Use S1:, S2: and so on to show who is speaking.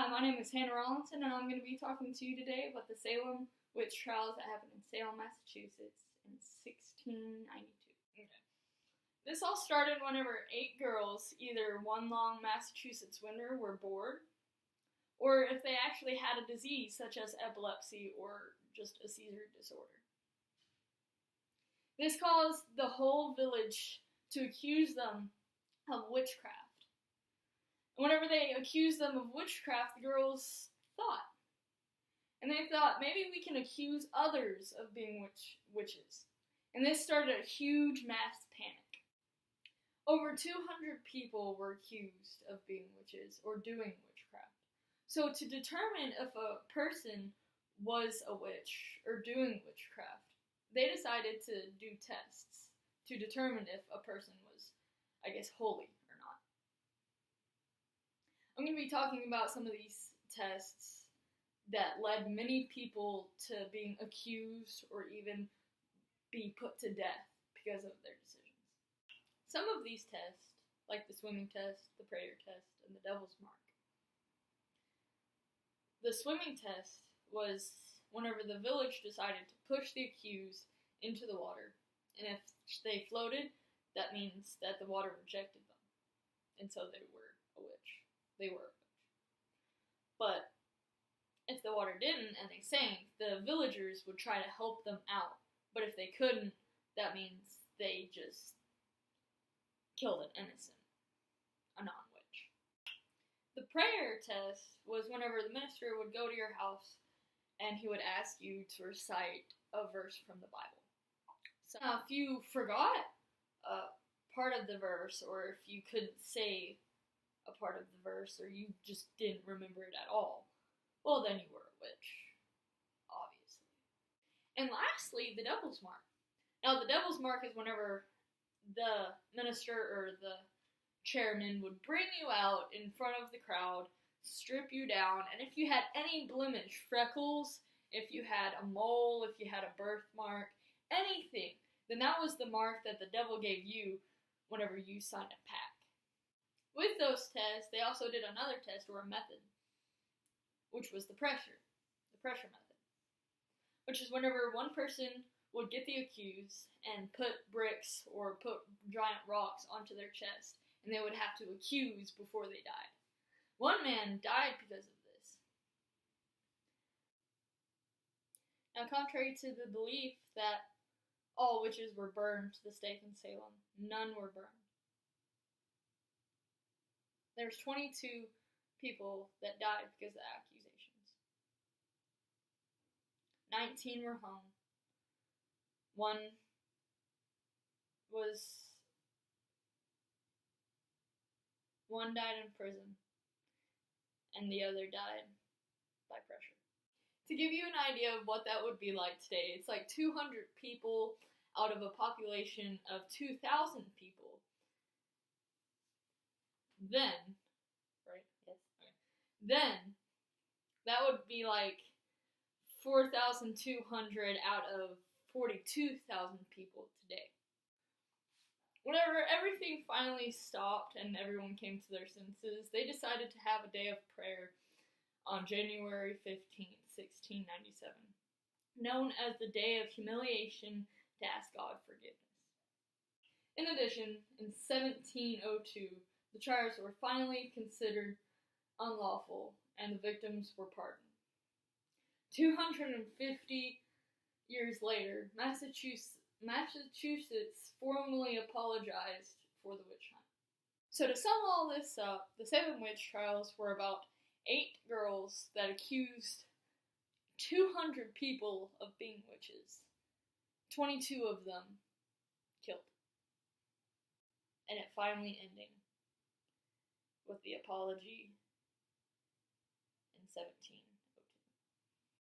S1: Hi, my name is Hanna Rawlinson, and I'm going to be talking to you today about the Salem witch trials that happened in Salem, Massachusetts in 1692. Okay. This all started whenever 8 girls, either one long Massachusetts winter, were bored, or if they actually had a disease such as epilepsy or just a seizure disorder. This caused the whole village to accuse them of witchcraft. Whenever they accused them of witchcraft, the girls thought. And they thought, maybe we can accuse others of being witches. And this started a huge mass panic. Over 200 people were accused of being witches or doing witchcraft. So to determine if a person was a witch or doing witchcraft, they decided to do tests to determine if a person was, holy. I'm going to be talking about some of these tests that led many people to being accused or even be put to death because of their decisions. Some of these tests, like the swimming test, the prayer test, and the devil's mark. The swimming test was whenever the village decided to push the accused into the water, and if they floated, that means that the water rejected them, and so they were a witch. They were a witch. But if the water didn't and they sank, the villagers would try to help them out. But if they couldn't, that means they just killed an innocent, a non-witch. The prayer test was whenever the minister would go to your house and he would ask you to recite a verse from the Bible. So if you forgot part of the verse, or if you couldn't say a part of the verse, or you just didn't remember it at all, well, then you were a witch, obviously. And lastly, the devil's mark. Now, the devil's mark is whenever the minister or the chairman would bring you out in front of the crowd, strip you down, and if you had any blemish, freckles, if you had a mole, if you had a birthmark, anything, then that was the mark that the devil gave you whenever you signed a pact. With those tests, they also did another test or a method, which was the pressure method, which is whenever one person would get the accused and put bricks or put giant rocks onto their chest, and they would have to accuse before they died. One man died because of this. Now, contrary to the belief that all witches were burned to the stake in Salem, none were burned. There's 22 people that died because of the accusations. 19 were hung. One died in prison, and the other died by pressure. To give you an idea of what that would be like today, it's like 200 people out of a population of 2,000 people. Then, right? Yes. Okay. Then, that would be like 4,200 out of 42,000 people today. Whenever everything finally stopped and everyone came to their senses, they decided to have a day of prayer on January 15th, 1697, known as the Day of Humiliation to ask God forgiveness. In addition, in 1702, the trials were finally considered unlawful, and the victims were pardoned. 250 years later, Massachusetts formally apologized for the witch hunt. So to sum all this up, the Salem witch trials were about 8 girls that accused 200 people of being witches. 22 of them killed. And it finally ending with the apology in 17.